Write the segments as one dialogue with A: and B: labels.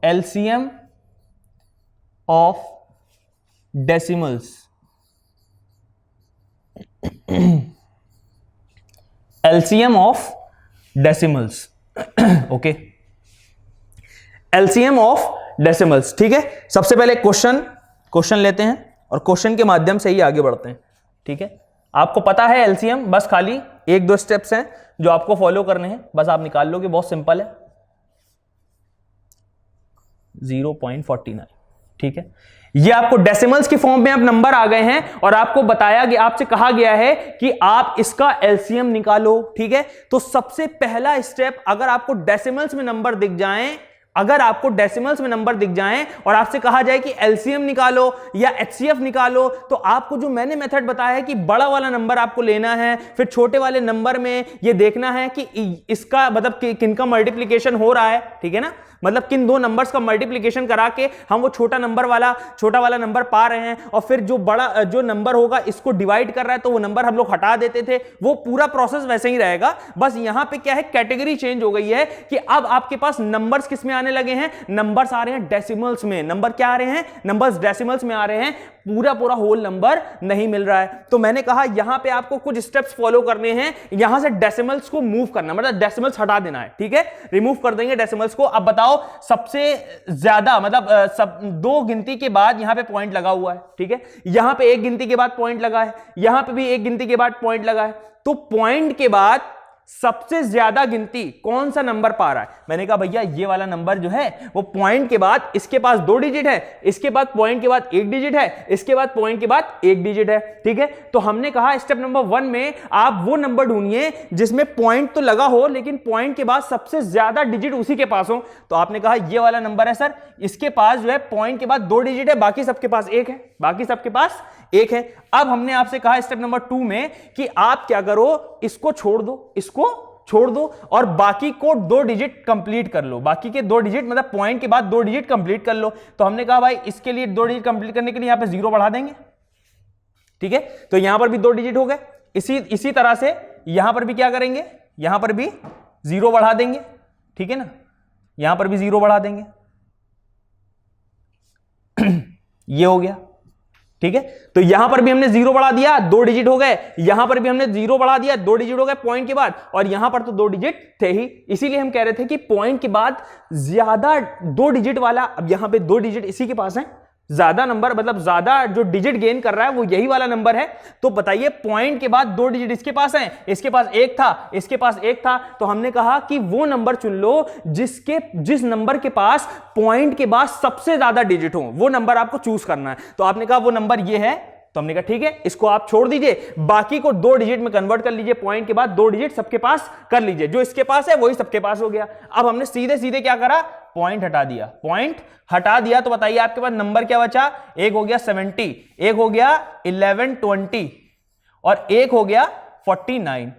A: LCM of decimals, LCM of decimals, okay, LCM of decimals, ठीक है। सबसे पहले क्वेश्चन लेते हैं और क्वेश्चन के माध्यम से ही आगे बढ़ते हैं, ठीक है। आपको पता है एलसीएम, बस खाली एक दो स्टेप्स हैं जो आपको फॉलो करने हैं, बस आप निकाल लोगे, बहुत सिंपल है, 0.49, ठीक है। ये आपको डेसिमल्स की फॉर्म में अब नंबर आ गए हैं और आपको बताया गया, आपसे कहा गया है कि आप इसका एलसीएम निकालो, ठीक है। तो सबसे पहला स्टेप, अगर आपको डेसिमल्स में नंबर दिख जाएं, अगर आपको डेसिमल्स में नंबर दिख जाएं और आपसे कहा जाए कि एलसीएम निकालो या एचसीएफ निकालो, तो आपको जो मैंने मेथड बताया है कि बड़ा वाला नंबर आपको लेना है, फिर छोटे वाले नंबर में ये देखना है कि इसका मतलब किनका मल्टीप्लिकेशन हो रहा है, ठीक है ना, मतलब किन दो नंबर्स का मल्टीप्लिकेशन करा के हम वो छोटा वाला नंबर पा रहे हैं, और फिर जो बड़ा जो नंबर होगा इसको डिवाइड कर रहा है तो वो नंबर हम लोग हटा देते थे, वो पूरा प्रोसेस वैसे ही रहेगा। बस यहां पे क्या है, कैटेगरी चेंज हो गई है कि अब आपके पास नंबर्स किस में आने लगे हैं, नंबर्स आ रहे हैं डेसिमल्स में। नंबर क्या आ रहे हैं, नंबर्स डेसिमल्स में आ रहे हैं, पूरा होल नंबर नहीं मिल रहा है। तो मैंने कहा यहां पे आपको कुछ स्टेप्स फॉलो करने हैं, यहां से डेसिमल्स को मूव करना, मतलब डेसिमल्स हटा देना है, ठीक है, रिमूव कर देंगे डेसिमल्स को। अब बताओ सबसे ज्यादा मतलब सब दो गिनती के बाद यहां पे पॉइंट लगा हुआ है, ठीक है, यहां पे एक गिनती के बाद पॉइंट लगा है, यहां पे भी एक गिनती के बाद पॉइंट लगा है, तो पॉइंट के बाद सबसे ज्यादा गिनती कौन सा नंबर पा रहा है। मैंने कहा भैया ये वाला नंबर जो है वो पॉइंट के बाद, इसके पास 2 डिजिट है, इसके बाद पॉइंट के बाद 1 डिजिट है, इसके बाद पॉइंट के बाद 1 डिजिट है, ठीक है। तो हमने कहा स्टेप नंबर 1 में आप वो नंबर ढूंढिए जिसमें पॉइंट तो लगा हो लेकिन पॉइंट के बाद सबसे ज्यादा डिजिट उसी के पास हो। तो आपने कहा ये वाला नंबर है सर, इसके पास जो है पॉइंट के बाद 2 डिजिट है, बाकी सबके पास 1 है, बाकी सबके पास 1 है। अब हमने आपसे कहा स्टेप नंबर 2 में कि आप क्या करो, इसको छोड़ दो, इसको छोड़ दो और बाकी को 2 डिजिट कंप्लीट कर लो, बाकी के 2 डिजिट मतलब पॉइंट के बाद 2 डिजिट कंप्लीट कर लो। तो हमने कहा भाई इसके लिए 2 डिजिट कंप्लीट करने के लिए यहां पे 0 बढ़ा देंगे, ठीक है, तो यहां पर भी 2 डिजिट हो गए। इसी तरह से यहां पर भी क्या करेंगे, यहां पर भी 0 बढ़ा देंगे, ठीक है ना, यहां पर भी 0 बढ़ा देंगे, ये हो गया, ठीक है। तो यहां पर भी हमने 0 बढ़ा दिया, 2 डिजिट हो गए, यहां पर भी हमने 0 बढ़ा दिया, 2 डिजिट हो गए पॉइंट के बाद, और यहां पर तो 2 डिजिट थे ही, इसीलिए हम कह रहे थे कि पॉइंट के बाद ज्यादा 2 डिजिट वाला, अब यहां पे 2 डिजिट इसी के पास है, ज्यादा नंबर मतलब ज्यादा जो डिजिट गेन कर रहा है वो यही वाला नंबर है। तो बताइए पॉइंट के बाद 2 डिजिट इसके पास है, इसके पास 1 था, इसके पास 1 था, तो हमने कहा कि वो नंबर चुन लो जिस नंबर के पास पॉइंट के बाद सबसे ज्यादा डिजिट हो, वो नंबर आपको चूज करना है। तो आपने कहा वो नंबर ये है, तो हमने कहा ठीक है, इसको आप छोड़ दीजिए, बाकी को 2 डिजिट में कन्वर्ट कर लीजिए, पॉइंट के बाद 2 डिजिट सबके पास कर लीजिए, जो इसके पास है वही सबके पास हो गया। अब हमने सीधे सीधे क्या करा, पॉइंट हटा दिया, पॉइंट हटा दिया, तो बताइए आपके पास नंबर क्या बचा, एक हो गया 70, एक हो गया 1120 और एक हो गया 49,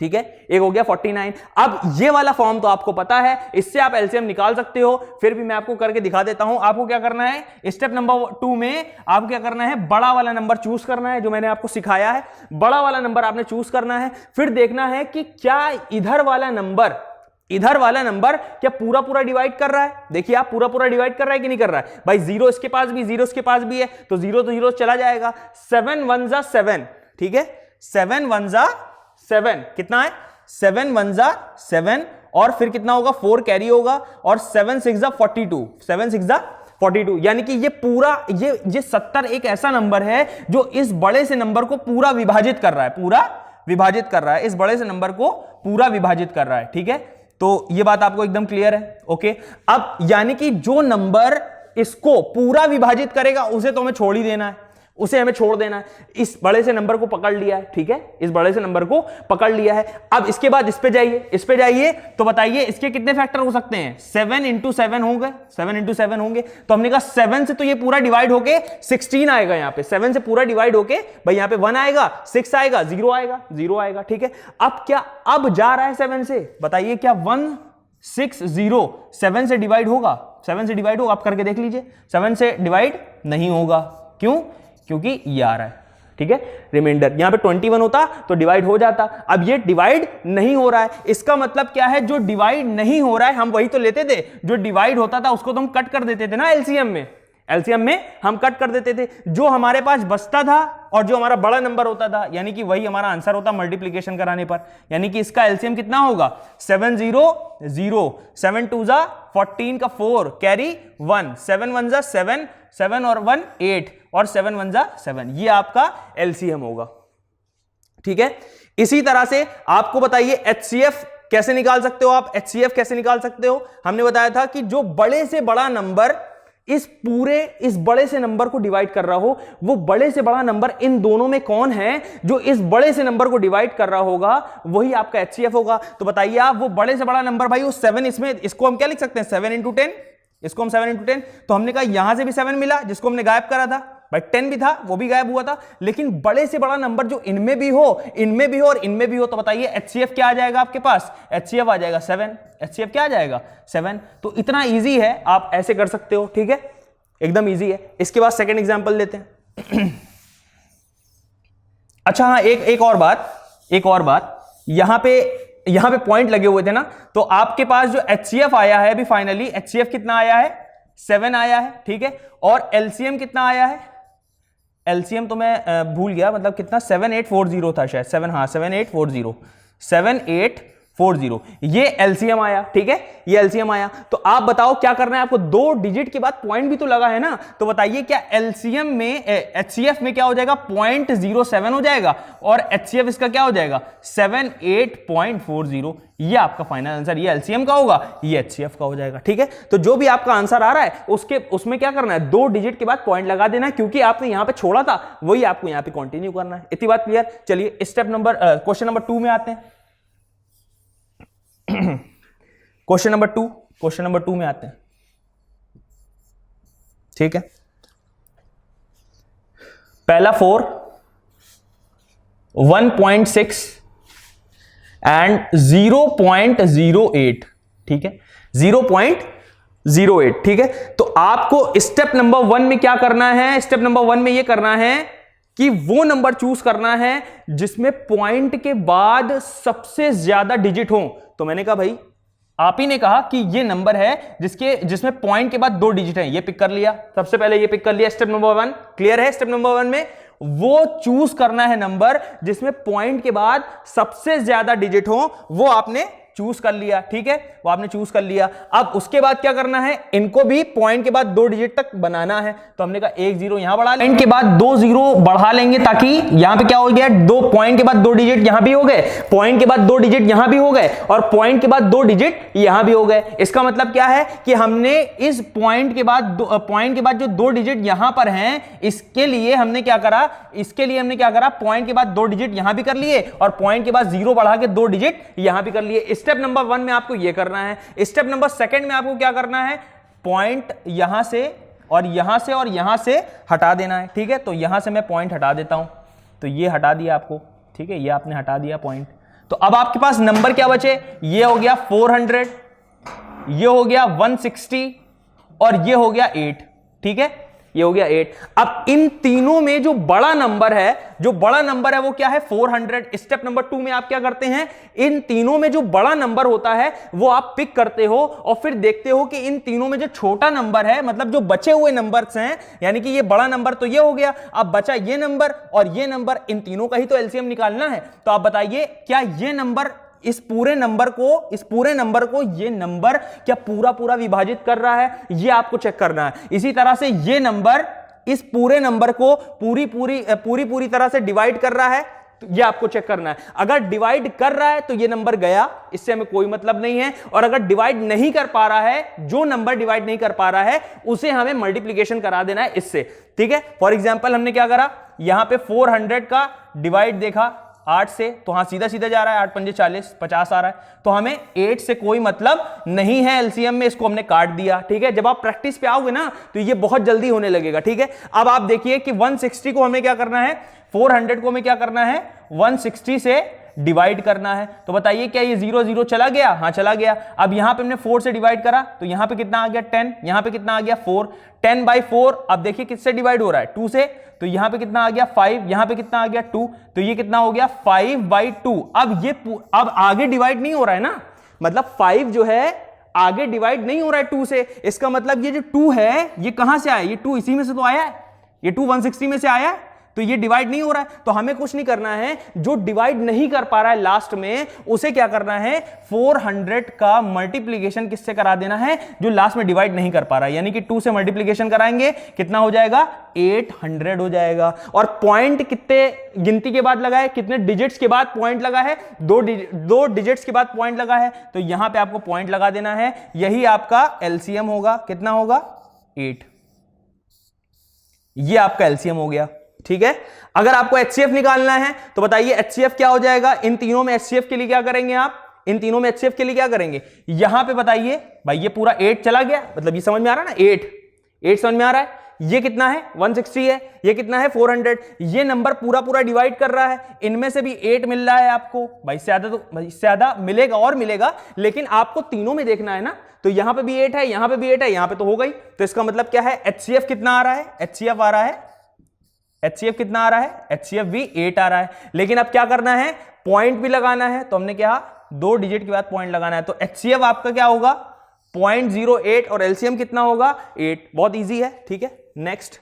A: ठीक है, एक हो गया 49। अब ये वाला फॉर्म तो आपको पता है, इससे आप एलसीएम निकाल सकते हो, फिर भी मैं आपको करके दिखा देता हूं। आपको क्या करना है, स्टेप नंबर 2 में आपको क्या करना है, बड़ा वाला नंबर चूज करना है, जो मैंने आपको सिखाया है, बड़ा वाला नंबर आपने चूज करना है। फिर देखना है कि क्या इधर वाला नंबर क्या पूरा डिवाइड कर रहा है। देखिए आप पूरा डिवाइड कर रहा है कि नहीं कर रहा है, भाई 0 इसके पास भी, 0 इसके पास भी है, तो 0 तो 0 चला जाएगा, 7 1 जा 7, ठीक है, 7 1 जा 7 कितना है, 7 1 जा 7 और फिर कितना होगा, 4 कैरी होगा और 7 6 जा 42, 7 6 जा 42, यानी कि ये पूरा ये 70 एक ऐसा नंबर है जो इस बड़े से नंबर को पूरा विभाजित कर रहा है, पूरा विभाजित कर रहा है, इस बड़े से नंबर को पूरा विभाजित कर रहा है, ठीक है। तो ये बात आपको एकदम क्लियर है, ओके। अब यानी कि जो नंबर इसको पूरा विभाजित करेगा उसे तो हमें छोड़ ही देना है, उसे हमें छोड़ देना है। इस बड़े से नंबर को पकड़ लिया है, ठीक है, इस बड़े से नंबर को पकड़ लिया है। अब इसके बाद इस पे जाइए, तो बताइए इसके कितने फैक्टर हो सकते हैं, 7 into 7 होंगे, 7 into 7 होंगे। तो हमने कहा 7 से तो ये पूरा डिवाइड होके 16 आएगा, यहां पे 7 से पूरा डिवाइड होके भाई यहां पे 1 आएगा, 6 आएगा, 0 आएगा, ठीक है। अब क्या अब जा रहा है 7 से, बताइए क्या 160 7 से डिवाइड होगा, 7 से डिवाइड होगा, आप करके देख लीजिए, 7 से डिवाइड नहीं होगा, क्यों, क्योंकि ये आ रहा है, ठीक है, रिमाइंडर यहां पे 21 होता तो डिवाइड हो जाता। अब ये डिवाइड नहीं हो रहा है, इसका मतलब क्या है, जो डिवाइड नहीं हो रहा है हम वही तो लेते थे, जो डिवाइड होता था उसको तो हम कट कर देते थे ना एलसीएम में, एलसीएम में हम कट कर देते थे, जो हमारे पास बचता था और जो हमारा बड़ा नंबर होता था, यानी कि वही हमारा आंसर होता मल्टीप्लिकेशन कराने पर। यानी कि इसका एलसीएम कितना होगा 7 0 0, 7 2 जा 14 का 4 कैरी 1, 7 1 जा 7, 7 और 1 8 और 7 1 जा 7, ये आपका एलसीएम होगा। ठीक है, इसी तरह से आपको बताइए एचसीएफ कैसे निकाल सकते हो आप, एचसीएफ कैसे निकाल सकते हो। हमने बताया था कि जो बड़े से बड़ा नंबर इस बड़े से नंबर को डिवाइड कर रहा हो, वो बड़े से बड़ा नंबर इन दोनों में कौन है जो इस बड़े से नंबर को डिवाइड कर रहा होगा, वही आपका एचसीएफ होगा। तो बताइए आप, वो बड़े से बड़ा नंबर भाई वो 7, इसमें इसको हम क्या लिख सकते हैं 7 इंटू 10, इसको हम 7 इंटू 10, तो हमने कहा यहां से भी 7 मिला जिसको हमने गायब करा था भाई, 10 भी था वो भी गायब हुआ था, लेकिन बड़े से बड़ा नंबर जो इनमें भी हो, इनमें भी हो और इनमें भी हो, तो बताइए एचसीएफ क्या आ जाएगा आपके पास, एचसीएफ आ जाएगा 7, एचसीएफ क्या आ जाएगा 7। तो इतना इजी है, आप ऐसे कर सकते हो। ठीक है, एकदम इजी है। इसके बाद सेकंड एग्जांपल लेते हैं। अच्छा हाँ, एक और बात, यहां पे पॉइंट लगे हुए थे ना, तो आपके पास जो एचसीएफ आया है अभी फाइनली, एचसीएफ कितना आया है 7 आया है। ठीक है, और एलसीएम कितना आया है, एलसीएम तो मैं भूल गया, मतलब कितना 7840 था शायद, 7840, ये एलसीएम आया। ठीक है, ये एलसीएम आया, तो आप बताओ क्या करना है आपको, 2 डिजिट के बाद पॉइंट भी तो लगा है ना, तो बताइए क्या एलसीएम में एचसीएफ में क्या हो जाएगा 0.07 हो जाएगा और एचसीएफ इसका क्या हो जाएगा 78.40, ये आपका फाइनल आंसर, ये एलसीएम का होगा, ये एचसीएफ का हो जाएगा। ठीक है, तो जो भी आपका आंसर आ रहा है उसमें क्या करना है, 2 डिजिट के बाद पॉइंट लगा देना है, क्योंकि आपने यहां पे छोड़ा था वही आपको यहां पे कंटिन्यू करना है। इतनी बात क्लियर। चलिए क्वेश्चन नंबर 2 में आते हैं। क्वेश्चन नंबर 2 में आते हैं। ठीक है, पहला 4, 1.6 एंड 0.08। ठीक है, 0.08। ठीक है, तो आपको स्टेप नंबर 1 में क्या करना है, स्टेप नंबर 1 में यह करना है कि वो नंबर चूज करना है जिसमें पॉइंट के बाद सबसे ज्यादा डिजिट हो। तो मैंने कहा भाई, आप ही ने कहा कि ये नंबर है जिसमें पॉइंट के बाद 2 डिजिट है, ये पिक कर लिया, सबसे पहले ये पिक कर लिया, स्टेप नंबर 1 क्लियर है। स्टेप नंबर 1 में वो चूज करना है नंबर जिसमें पॉइंट के बाद सबसे ज्यादा डिजिट हो, वो आपने चूज कर लिया। ठीक है, वो आपने चूज कर लिया। अब उसके बाद क्या करना है, इनको भी पॉइंट के बाद 2 डिजिट तक बनाना है। तो हमने कहा 1 0 यहां बढ़ा लेंगे, पॉइंट के बाद 2 0 बढ़ा लेंगे, ताकि यहां पे क्या हो गया, 2 पॉइंट के बाद 2 डिजिट यहां भी हो गए, पॉइंट के बाद 2 डिजिट यहां भी हो गए और पॉइंट के बाद 2 डिजिट यहां भी हो गए। इसका मतलब क्या है कि हमने इस पॉइंट के बाद जो 2 डिजिट यहां पर हैं, इसके लिए हमने क्या करा, पॉइंट के बाद 2 डिजिट यहां भी कर लिए और पॉइंट के बाद 0 बढ़ा के 2 डिजिट यहां भी कर लिए। स्टेप नंबर 1 में आपको यह करना है। स्टेप नंबर 2 में आपको क्या करना है, पॉइंट यहां से और यहां से और यहां से हटा देना है। ठीक है, तो यहां से मैं पॉइंट हटा देता हूं, तो ये हटा दिया आपको। ठीक है, ये आपने हटा दिया पॉइंट। तो अब आपके पास नंबर क्या बचे, ये हो गया 400, ये हो गया 160 और ये हो गया 8। ठीक है, ये हो गया 8। अब इन तीनों में जो बड़ा नंबर है वो क्या है 400। स्टेप नंबर 2 में आप क्या करते हैं, इन तीनों में जो बड़ा नंबर होता है वो आप पिक करते हो और फिर देखते हो कि इन तीनों में जो छोटा नंबर है, मतलब जो बचे हुए नंबर्स हैं, यानी कि ये बड़ा नंबर तो ये हो गया, अब बचा ये नंबर और ये नंबर, इन तीनों का ही तो एलसीएम निकालना है। तो आप बताइए क्या ये नंबर इस पूरे नंबर को ये नंबर क्या पूरा विभाजित कर रहा है, ये आपको चेक करना है। इसी तरह से ये नंबर इस पूरे नंबर को पूरी तरह से डिवाइड कर रहा है, तो ये आपको चेक करना है। अगर डिवाइड कर रहा है तो ये नंबर गया, इससे हमें कोई मतलब नहीं है। और अगर डिवाइड नहीं कर पा रहा है, जो नंबर डिवाइड नहीं कर पा रहा है, उसे हमें मल्टीप्लिकेशन करा देना है इससे। ठीक है, फॉर एग्जांपल हमने क्या करा, यहां पे 400 का डिवाइड देखा 8 से, तो हाँ सीधा जा रहा है, 8 पंजे 40, 50 आ रहा है, तो हमें 8 से कोई मतलब नहीं है एलसीएम में, इसको हमने काट दिया। ठीक है, जब आप प्रैक्टिस पे आओगे ना तो ये बहुत जल्दी होने लगेगा। ठीक है, अब आप देखिए कि 160 को हमें क्या करना है, 400 को हमें क्या करना है, 160 से डिवाइड करना है। तो बताइए क्या ये 0 0 चला गया? हाँ चला गया। अब यहां पे हमने 4 से डिवाइड करा तो यहां पे कितना आ गया 10, यहां पे कितना आ गया 4, 10/4। अब देखिए किससे डिवाइड हो रहा है? 2 से। तो यहां पे कितना आ गया 5, यहां पे कितना आ गया 2, तो ये कितना हो गया 5/2। अब आगे डिवाइड नहीं हो रहा है ना, मतलब 5 जो है आगे डिवाइड नहीं हो रहा है 2 से। इसका मतलब ये जो 2 है ये कहां से आया? ये 2 इसी में से तो आया है, ये 2 160 में से आया है, तो ये डिवाइड नहीं हो रहा है। तो हमें कुछ नहीं करना है, जो डिवाइड नहीं कर पा रहा है लास्ट में उसे क्या करना है, 400 का मल्टीप्लीकेशन किससे करा देना है? जो लास्ट में डिवाइड नहीं कर पा रहा है, यानी कि 2 से मल्टीप्लीकेशन कराएंगे, कितना हो जाएगा 800 हो जाएगा। और पॉइंट कितने गिनती के बाद लगा है, कितने डिजिट्स के बाद पॉइंट लगा है? 2 डिजिट्स के बाद पॉइंट लगा है, तो यहां पे आपको पॉइंट लगा देना है। यही आपका एलसीएम होगा, कितना होगा 8। ये आपका एलसीएम हो गया, ठीक है। अगर आपको एचसीएफ निकालना है तो बताइए एचसीएफ क्या हो जाएगा? इन तीनों में एचसीएफ के लिए क्या करेंगे आप? इन तीनों में एचसीएफ के लिए क्या करेंगे? यहां पे बताइए भाई, ये पूरा 8 चला गया, मतलब ये समझ में आ रहा है ना, 8 समझ में आ रहा है। ये कितना है 160 है, ये कितना है 400। ये नंबर पूरा पूरा डिवाइड कर रहा है, इनमें से भी 8 मिल रहा है आपको। भाई ज्यादा तो भाई ज्यादा मिलेगा और मिलेगा, लेकिन आपको तीनों में देखना है ना। तो यहां पे भी 8 है, यहां पे भी 8 है, यहां पे तो हो गई। तो इसका मतलब क्या है, एचसीएफ कितना आ रहा है? एचसीएफ आ रहा है, एचसीएफ कितना आ रहा है? एचसीएफ भी 8 आ रहा है। लेकिन अब क्या करना है, पॉइंट भी लगाना है। तो हमने क्या 2 डिजिट के बाद पॉइंट लगाना है। तो एचसीएफ आपका क्या होगा 0.08 और एलसीएम कितना होगा 8। बहुत इजी है, ठीक है। नेक्स्ट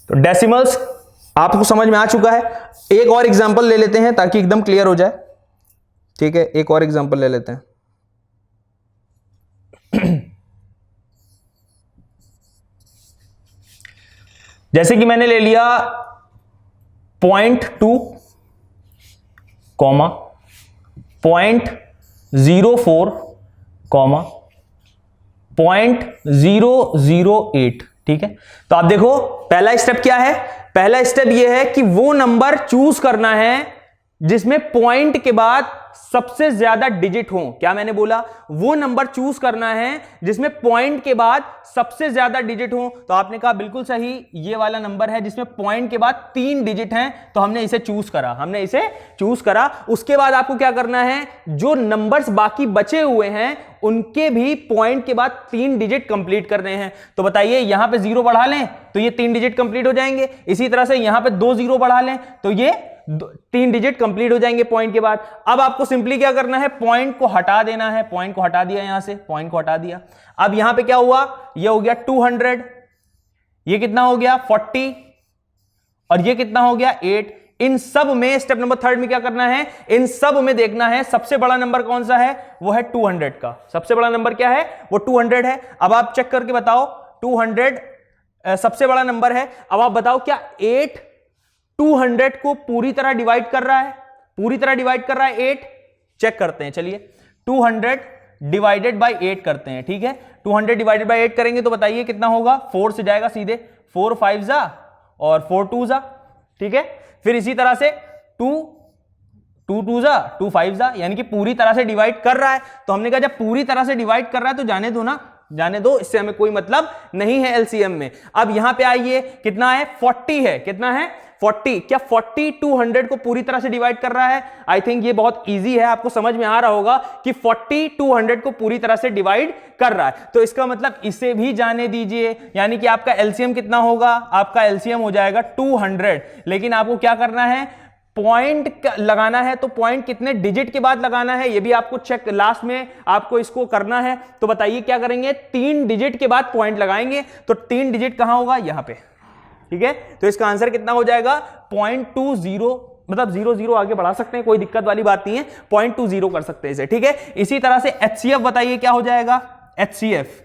A: तो डेसिमल्स आपको समझ में आ चुका है। एक और एग्जांपल ले लेते हैं ताकि एकदम क्लियर हो जाए, ठीक है। एक और एग्जांपल ले लेते हैं। जैसे कि मैंने ले लिया 0.2, 0.04, 0.008, ठीक है। तो आप देखो पहला स्टेप क्या है? पहला स्टेप यह है कि वो नंबर चूज करना है जिसमें पॉइंट के बाद सबसे ज्यादा डिजिट हो। क्या मैंने बोला? वो नंबर चूज करना है जिसमें पॉइंट के बाद सबसे ज्यादा डिजिट हो। तो आपने कहा बिल्कुल सही, ये वाला नंबर है जिसमें पॉइंट के बाद 3 डिजिट हैं, तो हमने इसे चूज करा। उसके बाद आपको क्या करना है, जो नंबर्स बाकी बचे हुए हैं उनके भी पॉइंट के बाद 3 डिजिट कंप्लीट करने हैं। तो बताइए यहां पे 0 बढ़ा लें तो ये 3 डिजिट कंप्लीट हो जाएंगे। इसी तरह से यहां पे 2 0 बढ़ा लें तो ये 3 डिजिट कंप्लीट हो जाएंगे पॉइंट के बाद। अब आपको सिंपली क्या करना है, पॉइंट को हटा देना है। पॉइंट को हटा दिया, यहां से पॉइंट को हटा दिया। अब यहां पे क्या हुआ, ये हो गया 200, ये कितना हो गया 40, और ये कितना हो गया 8। इन सब में स्टेप नंबर 3 में क्या करना है, इन सब में देखना है सबसे बड़ा नंबर कौन सा है, वो है 200 का। सबसे बड़ा नंबर क्या है, वो 200 है। अब आप चेक करके बताओ, 200 सबसे बड़ा नंबर है। अब आप बताओ क्या 8 200 को पूरी तरह डिवाइड कर रहा है? पूरी तरह डिवाइड कर रहा है 8? चेक करते हैं, चलिए 200 डिवाइडेड बाय 8 करते हैं, ठीक है। 200 डिवाइडेड बाय 8 करेंगे तो बताइए कितना होगा, 4 से जाएगा सीधे, 4 5 जा और 4 2 जा, ठीक है। फिर इसी तरह से 2 2 जा 2 5 जा, यानी कि पूरी तरह से डिवाइड कर रहा है। तो हमने कहा जब पूरी तरह से डिवाइड कर रहा है तो जाने दो ना, जाने दो, इससे हमें कोई मतलब नहीं है एलसीएम में। अब यहां पे आइए, कितना है 40 है, कितना है 40। क्या 40 200 को पूरी तरह से डिवाइड कर रहा है? आई थिंक ये बहुत इजी है, आपको समझ में आ रहा होगा कि 40 200 को पूरी तरह से डिवाइड कर रहा है। तो इसका मतलब इसे भी जाने दीजिए, यानी कि आपका एलसीएम कितना होगा, आपका एलसीएम हो जाएगा 200। लेकिन आपको क्या करना है, पॉइंट लगाना है। तो पॉइंट कितने डिजिट के बाद लगाना है ये भी आपको चेक, लास्ट में आपको इसको करना है। तो बताइए क्या करेंगे, 3 डिजिट के बाद पॉइंट लगाएंगे। तो 3 डिजिट कहां होगा, यहां पे, ठीक है। तो इसका आंसर कितना हो जाएगा 0.20, मतलब 0 आगे बढ़ा सकते हैं, कोई दिक्कत वाली बात नहीं है, 0.20 कर सकते हैं इसे, ठीक है। इसी तरह से एचसीएफ बताइए क्या हो जाएगा, एचसीएफ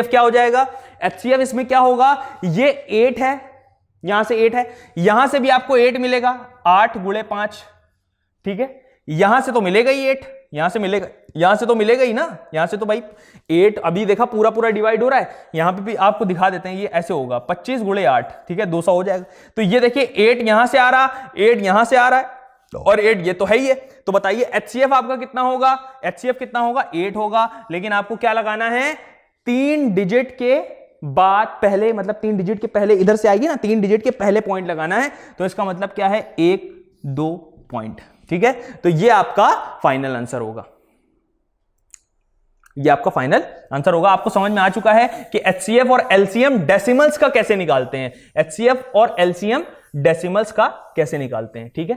A: क्या हो जाएगा, एचसीएफ इसमें क्या होगा, ये 8 है, यहां से 8 है, यहां से भी आपको 8 मिलेगा, 8 × 5, ठीक है। यहां से तो मिलेगा ही 8, यहां से मिलेगा, यहां से तो मिलेगा ही ना, यहां से तो भाई 8 अभी देखा पूरा पूरा डिवाइड हो रहा है। यहां पे भी आपको दिखा देते हैं, ये ऐसे होगा 25 × 8, ठीक है, 200 हो जाएगा। तो ये देखिए 8 यहां से आ रहा, 8 यहां से आ रहा है, और 8 ये तो है ही है। तो बताइए एचसीएफ आपका कितना होगा, एचसीएफ कितना होगा 8 होगा। लेकिन आपको क्या लगाना है, 3 डिजिट के बाद पहले, मतलब 3 डिजिट के पहले इधर से आएगी ना, 3 डिजिट के पहले पॉइंट लगाना है। तो इसका मतलब क्या है, 1 2 पॉइंट। ठीक है, तो ये आपका फाइनल आंसर होगा, ये आपका फाइनल आंसर होगा। आपको समझ में आ चुका है कि एचसीएफ और एलसीएम डेसिमल्स का कैसे निकालते हैं, एचसीएफ और एलसीएम डेसिमल्स का कैसे निकालते हैं। ठीक है।